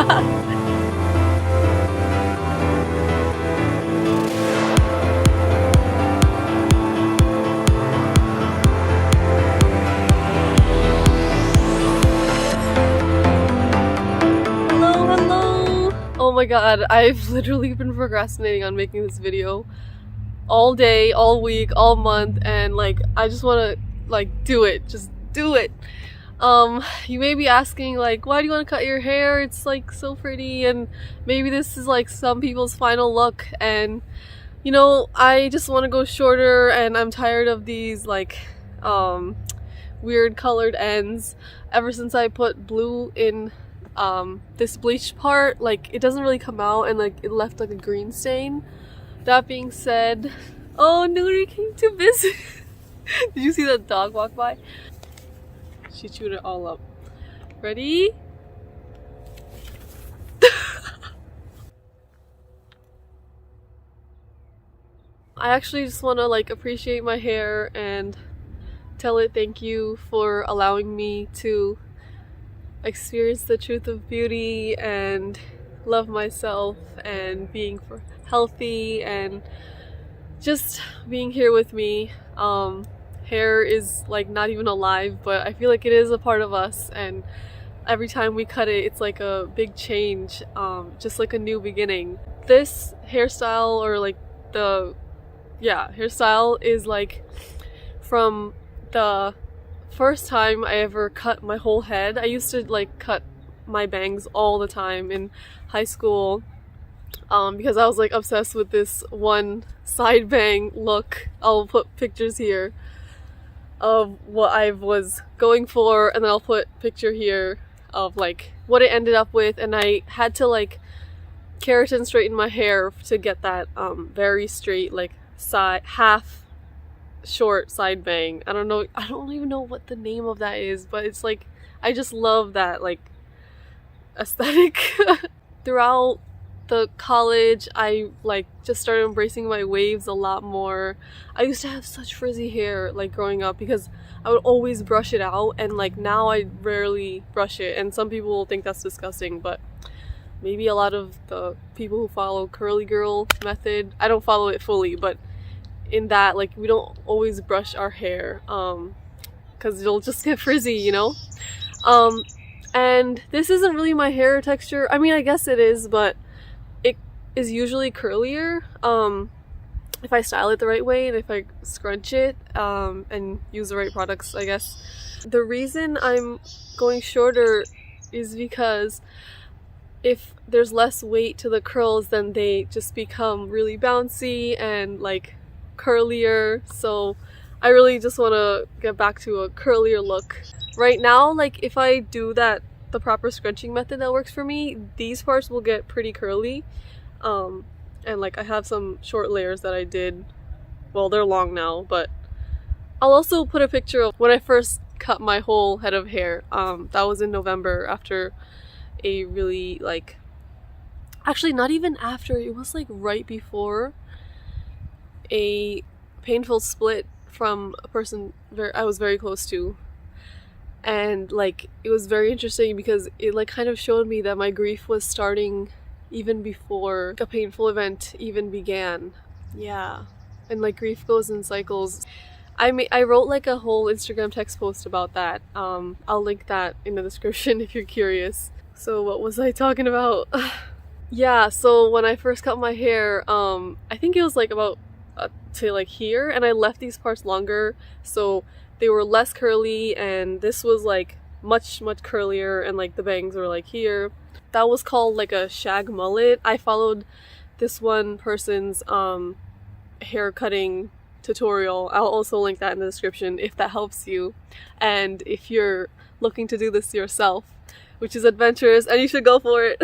Oh my god, I've literally been procrastinating on making this video all day, all week, all month, and like I just want to like do it. Just do it. You may be asking like, why do you want to cut your hair? It's like so pretty, and maybe this is like some people's final look, and you know, I just want to go shorter, and I'm tired of these like weird colored ends. Ever since I put blue in this bleached part, like it doesn't really come out, and like it left like a green stain. That being said, oh, Nuri came to visit. Did you see that dog walk by? She chewed it all up. Ready? I actually just want to like appreciate my hair and tell it thank you for allowing me to experience the truth of beauty and love myself and being healthy and just being here with me. Hair is like not even alive, but I feel like it is a part of us, and every time we cut it, it's like a big change, just like a new beginning. This hairstyle, or like hairstyle is like from the first time I ever cut my whole head. I used to like cut my bangs all the time in high school because I was like obsessed with this one side bang look. I'll put pictures here of what I was going for, and then I'll put picture here of like what it ended up with, and I had to like keratin straighten my hair to get that very straight like side half short side bang. I don't even know what the name of that is, but it's like I just love that like aesthetic. Throughout the college, I like just started embracing my waves a lot more. I used to have such frizzy hair like growing up because I would always brush it out, and like now I rarely brush it, and some people will think that's disgusting, but maybe a lot of the people who follow curly girl method, I don't follow it fully, but in that like we don't always brush our hair because it'll just get frizzy, you know. And this isn't really my hair texture. I mean, I guess it is, but it is usually curlier if I style it the right way and if I scrunch it and use the right products, I guess. The reason I'm going shorter is because if there's less weight to the curls, then they just become really bouncy and like curlier. So I really just want to get back to a curlier look. Right now, like if I do the proper scrunching method that works for me, these parts will get pretty curly. And like I have some short layers that I did, well, they're long now, but I'll also put a picture of when I first cut my whole head of hair. That was in November after a really like, actually not even after, it was like right before a painful split from a person I was very close to. And like it was very interesting because it like kind of showed me that my grief was starting even before a painful event even began. Yeah. And like grief goes in cycles. I wrote like a whole Instagram text post about that. I'll link that in the description if you're curious. So what was I talking about? Yeah, so when I first cut my hair, I think it was like about to like here, and I left these parts longer so they were less curly, and this was like much curlier, and like the bangs were like here. That was called like a shag mullet. I followed this one person's hair cutting tutorial. I'll also link that in the description if that helps you, and if you're looking to do this yourself, which is adventurous, and you should go for it.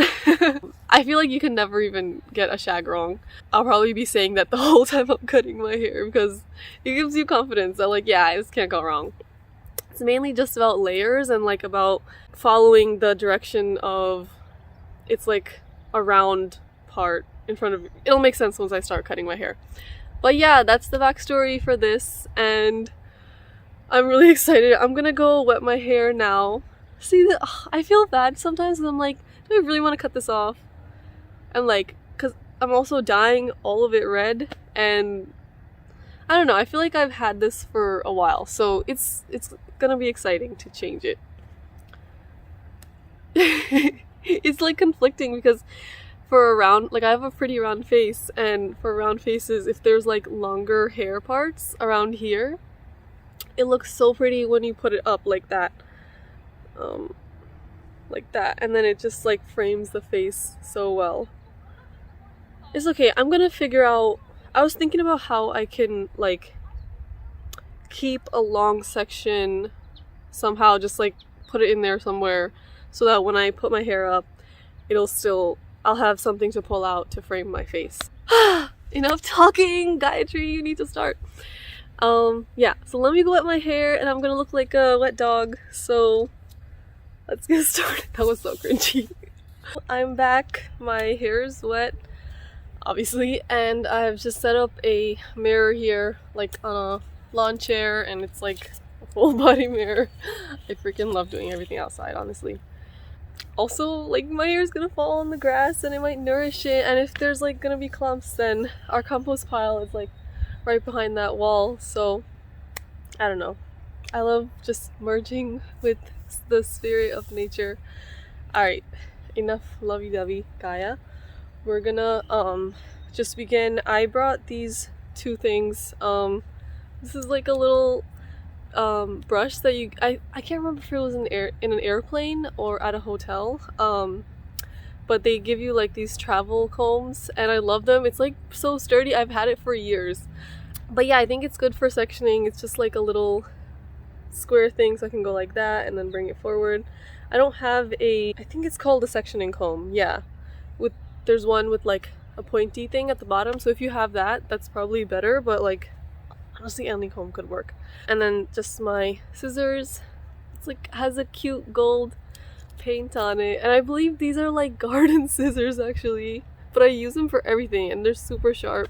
I feel like you can never even get a shag wrong. I'll probably be saying that the whole time I'm cutting my hair because it gives you confidence that like, yeah, this can't go wrong. It's mainly just about layers and like about following the direction of, it's like a round part in front of you. It'll make sense once I start cutting my hair. But yeah, that's the backstory for this, and I'm really excited. I'm gonna go wet my hair now See, I feel bad sometimes because I'm like, do I really want to cut this off? And like, because I'm also dyeing all of it red, and I don't know, I feel like I've had this for a while, so it's gonna be exciting to change it. It's like conflicting because for a round, like I have a pretty round face, and for round faces, if there's like longer hair parts around here, it looks so pretty when you put it up like that. Like that, and then it just like frames the face so well. It's okay, I'm gonna figure out, I was thinking about how I can like keep a long section somehow, just like put it in there somewhere so that when I put my hair up, I'll have something to pull out to frame my face. Enough talking, Gayatri, you need to start. Yeah, so let me go wet my hair and I'm gonna look like a wet dog, so let's get started. That was so cringy. I'm back, my hair is wet, obviously, and I've just set up a mirror here, like on a lawn chair, and it's like a full body mirror. I freaking love doing everything outside, honestly. Also, like, my hair is gonna fall on the grass and it might nourish it, and if there's like gonna be clumps, then our compost pile is like right behind that wall, so I don't know. I love just merging with the spirit of nature. Alright, enough lovey-dovey, Gaia. We're gonna just begin. I brought these two things. This is like a little brush that I can't remember if it was in an airplane or at a hotel, but they give you like these travel combs, and I love them. It's like so sturdy. I've had it for years. But yeah, I think it's good for sectioning. It's just like a little square thing, so I can go like that and then bring it forward. I don't have I think it's called a sectioning comb. Yeah, there's one with like a pointy thing at the bottom, so if you have that, that's probably better, but like honestly any comb could work. And then just my scissors. It's like has a cute gold paint on it, and I believe these are like garden scissors actually, but I use them for everything and they're super sharp.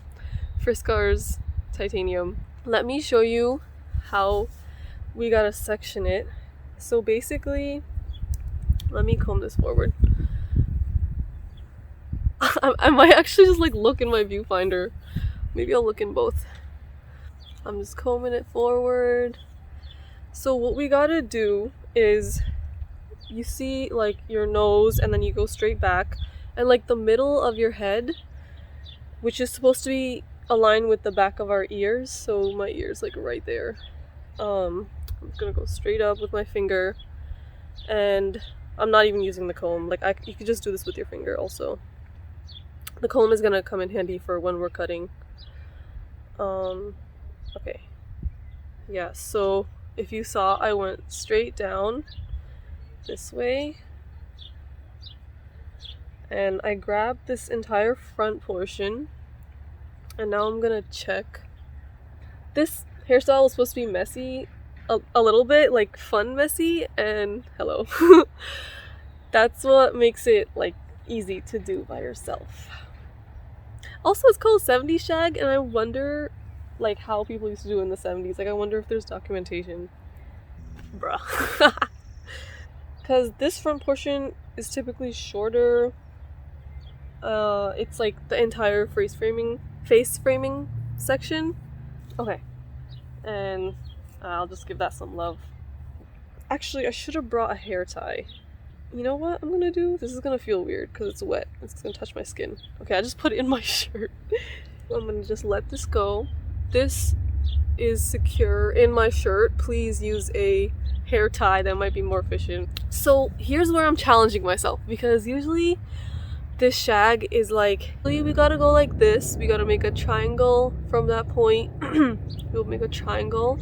Fiskars titanium. Let me show you how we gotta section it. So basically, let me comb this forward. I might actually just like look in my viewfinder. Maybe I'll look in both. I'm just combing it forward. So what we gotta do is, you see like your nose and then you go straight back, and like the middle of your head, which is supposed to be aligned with the back of our ears, so my ear's like right there. I'm gonna go straight up with my finger, and I'm not even using the comb. Like you could just do this with your finger also. The comb is gonna come in handy for when we're cutting. Okay. Yeah, so if you saw, I went straight down this way, and I grabbed this entire front portion, and now I'm gonna check. This hairstyle was supposed to be messy, a little bit, like fun messy, and hello. That's what makes it like easy to do by yourself. Also, it's called 70's shag, and I wonder like how people used to do in the 70's. Like I wonder if there's documentation. Bruh. Because this front portion is typically shorter. It's like the entire face framing section. Okay. And I'll just give that some love. Actually, I should have brought a hair tie. You know what I'm gonna do? This is gonna feel weird because it's wet. It's gonna touch my skin. Okay, I just put it in my shirt. I'm gonna just let this go. This is secure in my shirt. Please use a hair tie, that might be more efficient. So here's where I'm challenging myself, because usually this shag is like, we gotta go like this. We gotta make a triangle from that point. We'll make a triangle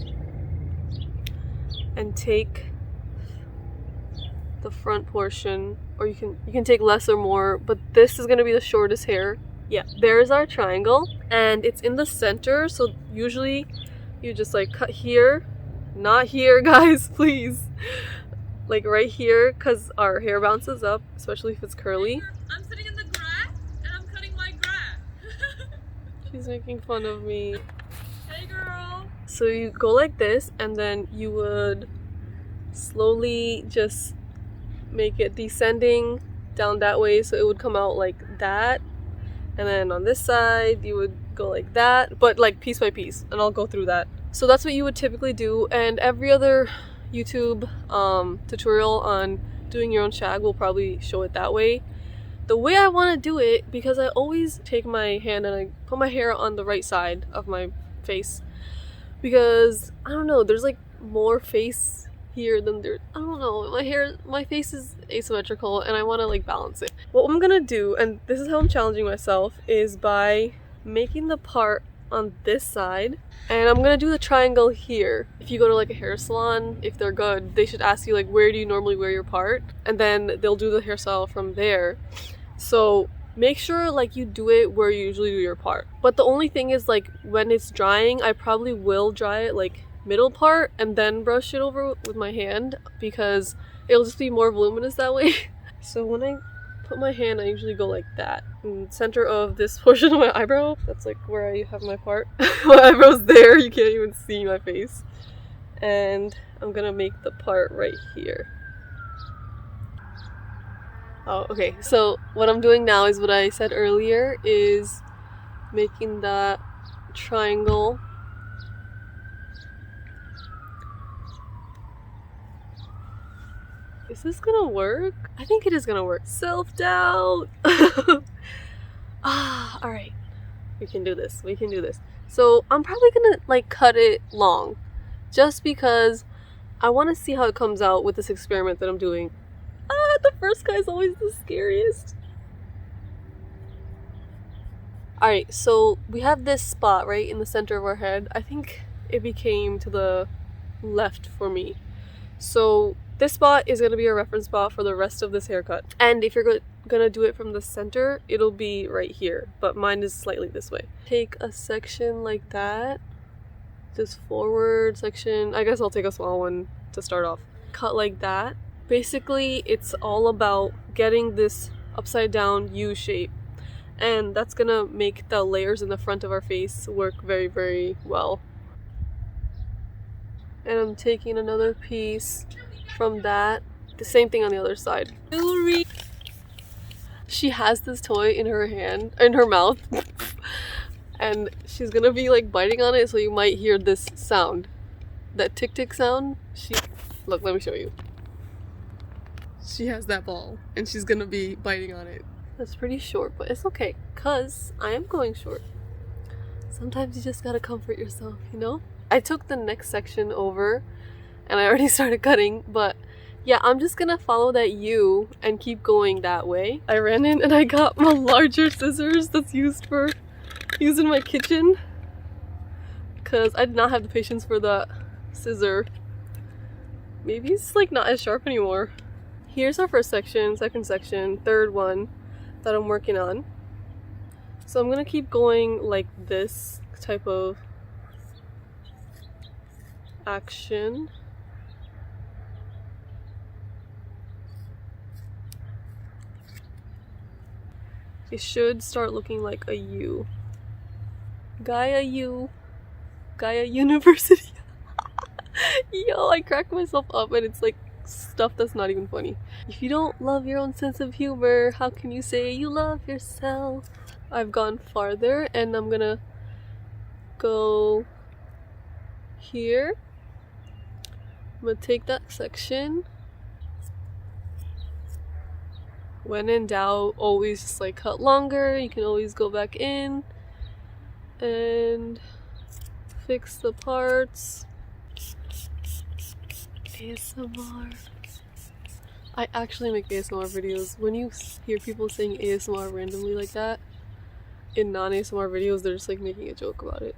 and take the front portion, or you can take less or more, but this is gonna be the shortest hair. Yeah, there's our triangle, and it's in the center, so usually you just like cut here, not here, guys, please, like right here, because our hair bounces up, especially if it's curly. I'm sitting in the grass and I'm cutting my grass. She's making fun of me. Hey girl. So you go like this, and then you would slowly just make it descending down that way, so it would come out like that, and then on this side you would go like that, but like piece by piece, and I'll go through that. So that's what you would typically do, and every other YouTube tutorial on doing your own shag will probably show it that way. The way I want to do it, because I always take my hand and I put my hair on the right side of my face, because I don't know, there's like more face here than there, I don't know, my face is asymmetrical and I want to like balance it. What I'm gonna do, and this is how I'm challenging myself, is by making the part on this side, and I'm gonna do the triangle here. If you go to like a hair salon, if they're good, they should ask you like, where do you normally wear your part, and then they'll do the hairstyle from there. So make sure like you do it where you usually do your part. But the only thing is, like, when it's drying, I probably will dry it like middle part and then brush it over with my hand, because it'll just be more voluminous that way. So when I put my hand, I usually go like that in the center of this portion of my eyebrow. That's like where I have my part. My eyebrow's there, you can't even see my face. And I'm gonna make the part right here. Oh, okay, so what I'm doing now is what I said earlier, is making that triangle. Is this gonna work? I think it is gonna work. Self-doubt! Alright. We can do this. We can do this. So I'm probably gonna like cut it long, just because I want to see how it comes out with this experiment that I'm doing. The first guy is always the scariest. Alright, so we have this spot right in the center of our head. I think it became to the left for me. So this spot is going to be a reference spot for the rest of this haircut. And if you're gonna do it from the center, it'll be right here. But mine is slightly this way. Take a section like that. This forward section. I guess I'll take a small one to start off. Cut like that. Basically, it's all about getting this upside down U shape, and that's gonna make the layers in the front of our face work very, very well. And I'm taking another piece from that, the same thing on the other side. She has this toy in her hand, in her mouth, and she's gonna be like biting on it, so you might hear this sound, that tick tick sound. Look, let me show you. She has that ball, and she's gonna be biting on it. That's pretty short, but it's okay, cause I am going short. Sometimes you just gotta comfort yourself, you know? I took the next section over, and I already started cutting, but yeah, I'm just gonna follow that U and keep going that way. I ran in and I got my larger scissors that's used in my kitchen, cause I did not have the patience for that scissor. Maybe it's like not as sharp anymore. Here's our first section, second section, third one that I'm working on. So I'm gonna keep going like this type of action. It should start looking like a U. Gaia U. Gaia University. Yo, I crack myself up and it's like stuff that's not even funny. If you don't love your own sense of humor, how can you say you love yourself? I've gone farther and I'm gonna go here. I'm gonna take that section. When in doubt, always just like cut longer. You can always go back in and fix the parts. ASMR. I actually make ASMR videos. When you hear people saying ASMR randomly like that in non-ASMR videos, they're just like making a joke about it.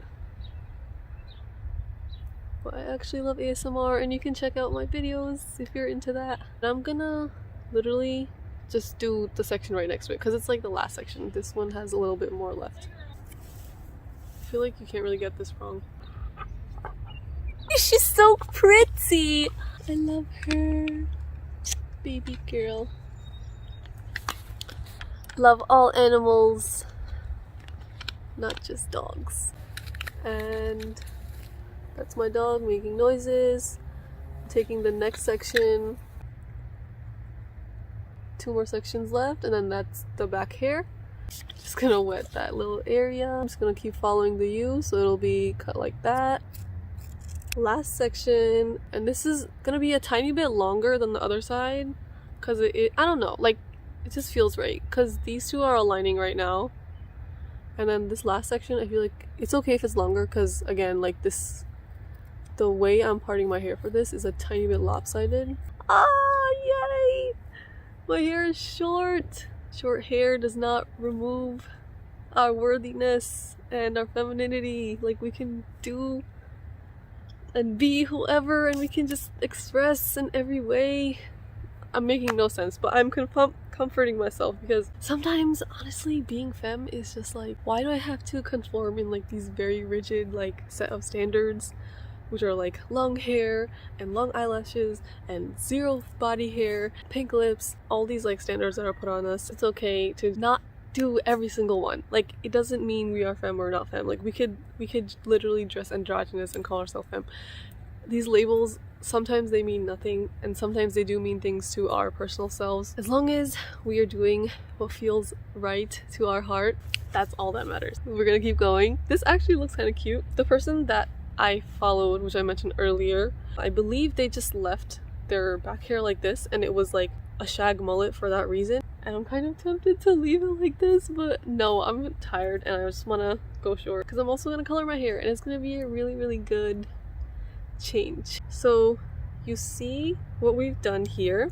But I actually love ASMR, and you can check out my videos if you're into that. I'm gonna literally just do the section right next to it because it's like the last section. This one has a little bit more left. I feel like you can't really get this wrong. She's so pretty. I love her. Baby girl. Love all animals, not just dogs. And that's my dog making noises. I'm taking the next section. 2 more sections left, and then that's the back hair. Just gonna wet that little area. I'm just gonna keep following the U, so it'll be cut like that. Last section, and this is gonna be a tiny bit longer than the other side, because I don't know, like, it just feels right, because these two are aligning right now. And then this last section, I feel like it's okay if it's longer, because again, like, this, the way I'm parting my hair for this is a tiny bit lopsided. Ah, yay! My hair is short. Short hair does not remove our worthiness and our femininity. Like, we can do and be whoever, and we can just express in every way. I'm making no sense, but I'm comforting myself, because sometimes, honestly, being femme is just like, why do I have to conform in like these very rigid like set of standards, which are like long hair and long eyelashes and 0 body hair, pink lips, all these like standards that are put on us. It's okay to not do every single one. Like, it doesn't mean we are femme or not femme. Like, we could literally dress androgynous and call ourselves femme. These labels, sometimes they mean nothing, and sometimes they do mean things to our personal selves. As long as we are doing what feels right to our heart, that's all that matters. We're gonna keep going. This actually looks kind of cute. The person that I followed, which I mentioned earlier, I believe they just left their back hair like this, and it was like a shag mullet for that reason. And I'm kind of tempted to leave it like this, but no, I'm tired and I just want to go short, because I'm also going to color my hair, and it's going to be a really, really good change. So you see what we've done here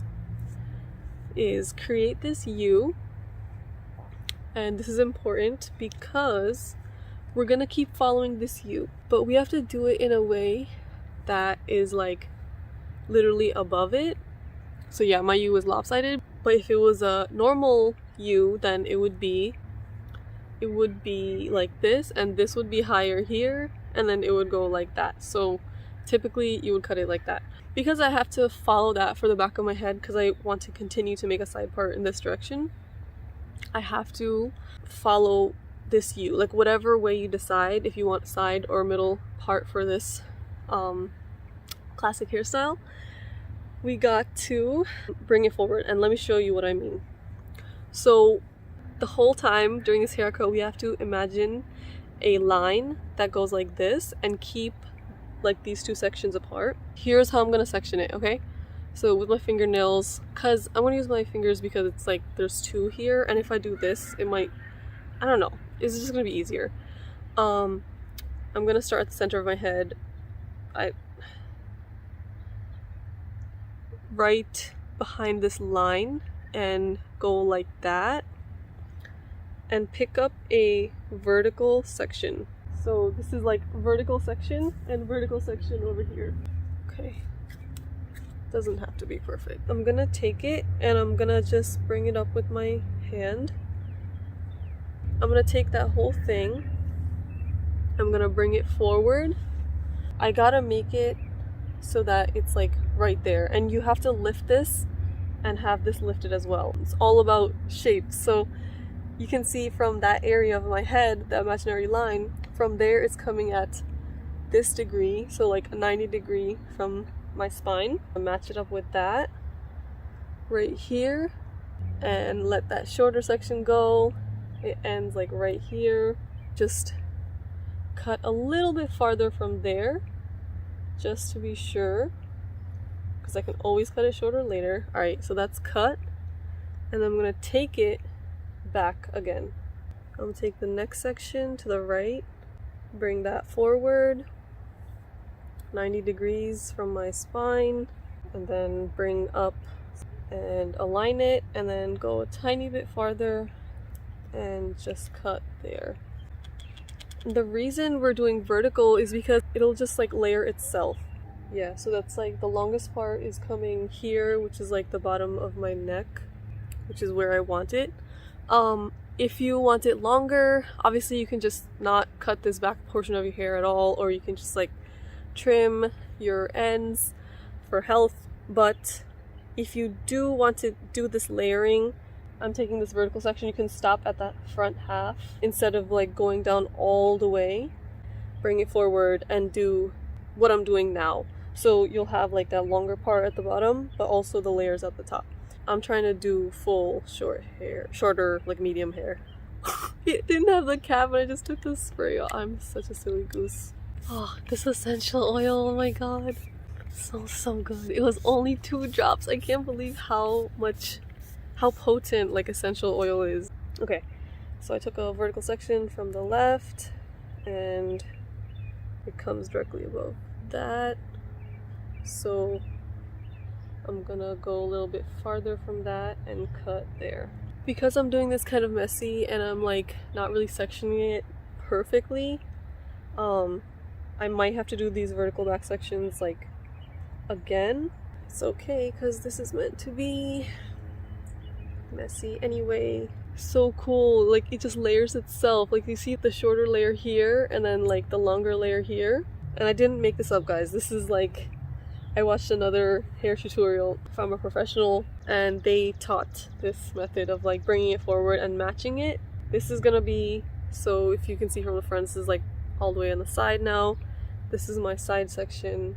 is create this U, and this is important because we're gonna keep following this U, but we have to do it in a way that is like literally above it. So yeah, my U is lopsided, but if it was a normal U, then it would be like this, and this would be higher here, and then it would go like that. So typically you would cut it like that. Because I have to follow that for the back of my head, because I want to continue to make a side part in this direction, I have to follow this U, like whatever way you decide, if you want side or middle part for this classic hairstyle, we got to bring it forward. And let me show you what I mean. So the whole time during this haircut, we have to imagine a line that goes like this and keep like these 2 sections apart. Here's how I'm gonna section it, okay? So with my fingernails, because I'm gonna use my fingers because it's like there's 2 here, and if I do this, it might, I don't know, it's just gonna be easier. I'm gonna start at the center of my head. Right behind this line and go like that, and pick up a vertical section. So this is like vertical section and vertical section over here. Okay, doesn't have to be perfect. I'm gonna take it and I'm gonna just bring it up with my hand. I'm gonna take that whole thing, I'm gonna bring it forward. I gotta make it so that it's like right there, and you have to lift this and have this lifted as well. It's all about shapes. So you can see from that area of my head, the imaginary line, from there it's coming at this degree, so like a 90 degree from my spine. I'll match it up with that right here and let that shorter section go. It ends like right here. Just cut a little bit farther from there just to be sure, because I can always cut it shorter later. Alright, so that's cut, and I'm gonna take it back again. I'm gonna take the next section to the right, bring that forward 90 degrees from my spine, and then bring up and align it, and then go a tiny bit farther and just cut there. The reason we're doing vertical is because it'll just like layer itself. Yeah, so that's like the longest part is coming here, which is like the bottom of my neck, which is where I want it. If you want it longer, obviously you can just not cut this back portion of your hair at all, or you can just like trim your ends for health. But if you do want to do this layering, I'm taking this vertical section, you can stop at that front half instead of like going down all the way. Bring it forward and do what I'm doing now. So you'll have like that longer part at the bottom, but also the layers at the top. I'm trying to do full shorter, like medium hair. It didn't have the cap and I just took the spray off. I'm such a silly goose. Oh, this essential oil, oh my god. So good. It was only 2 drops. I can't believe how potent like essential oil is. Okay, so I took a vertical section from the left and it comes directly above that. So I'm gonna go a little bit farther from that and cut there. Because I'm doing this kind of messy and I'm like not really sectioning it perfectly, I might have to do these vertical back sections like again. It's okay because this is meant to be messy anyway. So cool, like it just layers itself. Like you see the shorter layer here and then like the longer layer here. And I didn't make this up, guys. This is like, I watched another hair tutorial from a professional and they taught this method of like bringing it forward and matching it. This is gonna be, so if you can see from the front, this is like all the way on the side now. This is my side section.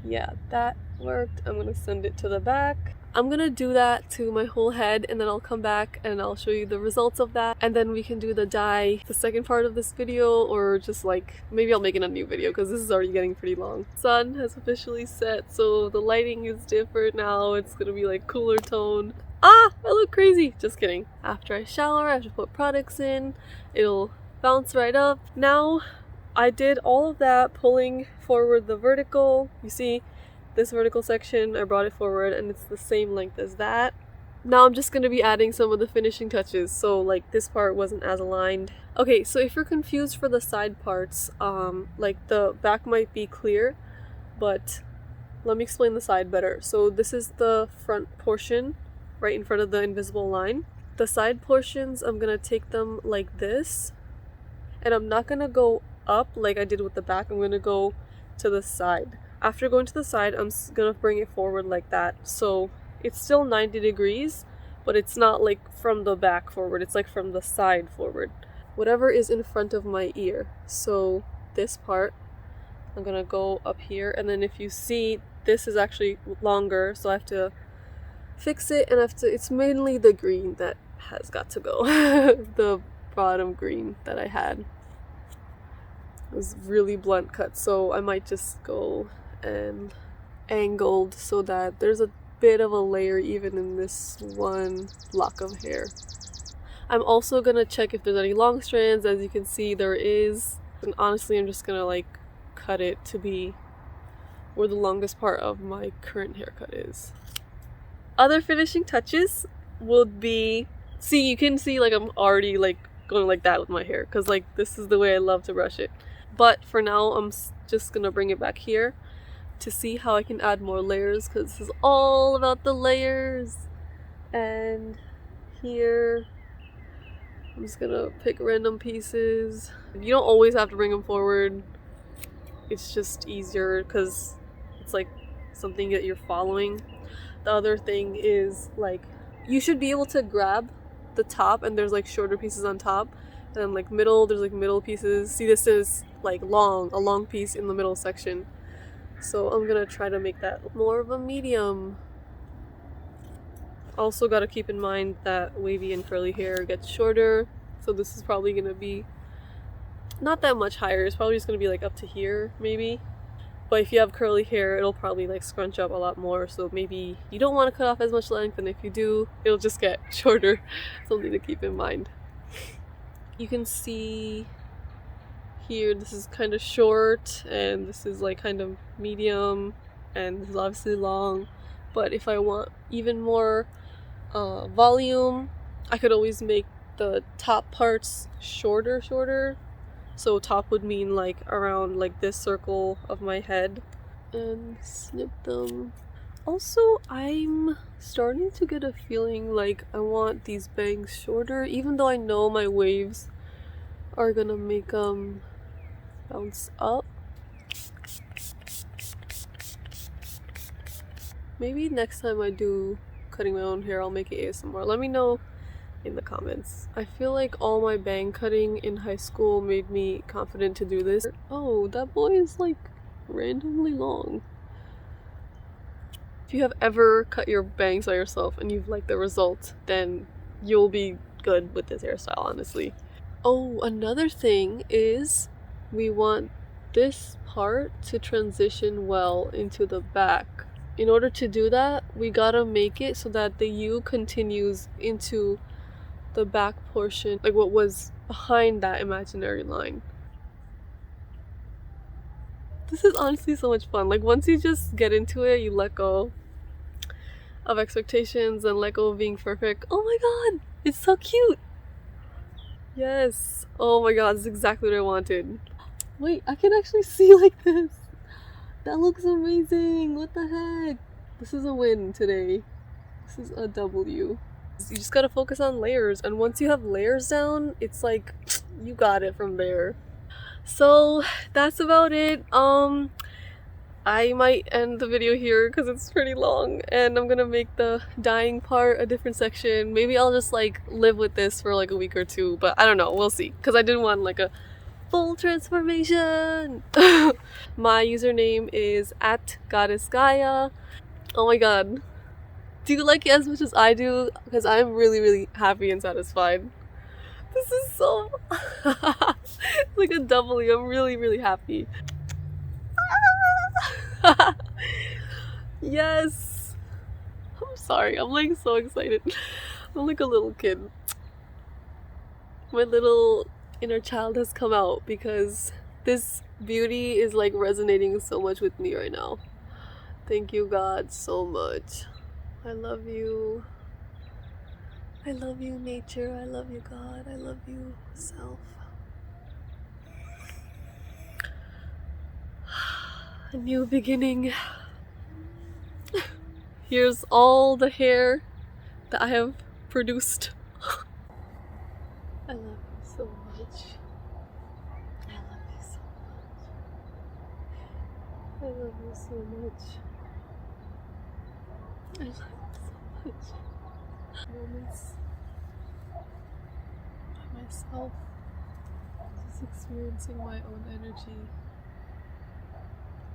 Yeah, that worked. I'm gonna send it to the back. I'm gonna do that to my whole head and then I'll come back and I'll show you the results of that, and then we can do the dye the second part of this video, or just like maybe I'll make it a new video because this is already getting pretty long. Sun has officially set, so the lighting is different now. It's gonna be like cooler tone. I look crazy. Just kidding. After I shower, I have to put products in. It'll bounce right up. Now I did all of that pulling forward the vertical. You see this vertical section, I brought it forward and it's the same length as that. Now I'm just going to be adding some of the finishing touches, so like this part wasn't as aligned. Okay, so if you're confused for the side parts, like the back might be clear, but let me explain the side better. So this is the front portion right in front of the invisible line. The side portions, I'm going to take them like this, and I'm not going to go up like I did with the back. I'm going to go to the side. After going to the side, I'm gonna bring it forward like that. So it's still 90 degrees, but it's not like from the back forward. It's like from the side forward. Whatever is in front of my ear. So this part, I'm gonna go up here. And then if you see, this is actually longer. So I have to fix it and it's mainly the green that has got to go. The bottom green that I had. It was really blunt cut. So I might just go and angled so that there's a bit of a layer even in this one lock of hair. I'm also gonna check if there's any long strands. As you can see, there is, and honestly I'm just gonna like cut it to be where the longest part of my current haircut is. Other finishing touches would be, see, you can see like I'm already like going like that with my hair because like this is the way I love to brush it. But for now I'm just gonna bring it back here to see how I can add more layers, because this is all about the layers. And here I'm just gonna pick random pieces. You don't always have to bring them forward, it's just easier because it's like something that you're following. The other thing is like you should be able to grab the top and there's like shorter pieces on top, and then like middle, there's like middle pieces. See, this is like a long piece in the middle section. So I'm gonna try to make that more of a medium. Also gotta keep in mind that wavy and curly hair gets shorter, so this is probably gonna be not that much higher. It's probably just gonna be like up to here maybe. But if you have curly hair, it'll probably like scrunch up a lot more, so maybe you don't want to cut off as much length, and if you do, it'll just get shorter. Something to keep in mind. You can see here this is kind of short and this is like kind of medium and this is obviously long, but if I want even more volume, I could always make the top parts shorter. So top would mean like around like this circle of my head, and snip them. Also, I'm starting to get a feeling like I want these bangs shorter, even though I know my waves are gonna make them bounce up. Maybe next time I do cutting my own hair, I'll make it ASMR. Let me know in the comments. I feel like all my bang cutting in high school made me confident to do this. Oh, that boy is like randomly long. If you have ever cut your bangs by yourself and you've liked the result, then you'll be good with this hairstyle, honestly. Oh, another thing is we want this part to transition well into the back. In order to do that, we gotta make it so that the U continues into the back portion, like what was behind that imaginary line. This is honestly so much fun. Like once you just get into it, you let go of expectations and let go of being perfect. Oh my god, it's so cute. Yes. Oh my god, this is exactly what I wanted. Wait, I can actually see like this. That looks amazing. What the heck? This is a win today. This is a W. You just gotta focus on layers, and once you have layers down, it's like you got it from there. So that's about it. I might end the video here because it's pretty long, and I'm gonna make the dyeing part a different section. Maybe I'll just like live with this for like a week or two, but I don't know, we'll see, because I didn't want like a full transformation. My username is @goddessgaia. Oh my god, do you like it as much as I do? Because I'm really happy and satisfied. This is so it's like a W. I'm really happy. Yes. I'm sorry, I'm like so excited. I'm like a little kid. My little inner child has come out because this beauty is like resonating so much with me right now. Thank you, God, so much. I love you. I love you, nature. I love you, God. I love you, self. A new beginning. Here's all the hair that I have produced. I love you so much. I love you so much. I love you so much. I love you so much. Moments by myself, just experiencing my own energy.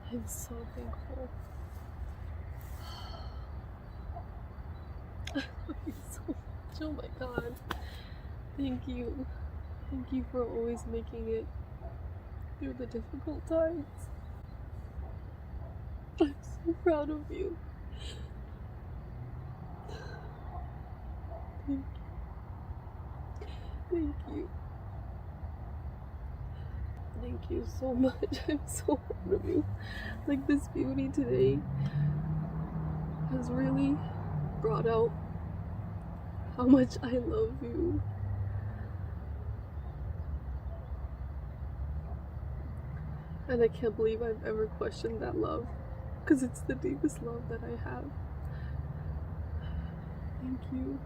I'm so thankful. I love you so much. Oh my god. Thank you. Thank you for always making it through the difficult times. I'm so proud of you. Thank you. Thank you. Thank you so much. I'm so proud of you. Like, this beauty today has really brought out how much I love you. And I can't believe I've ever questioned that love, because it's the deepest love that I have. Thank you.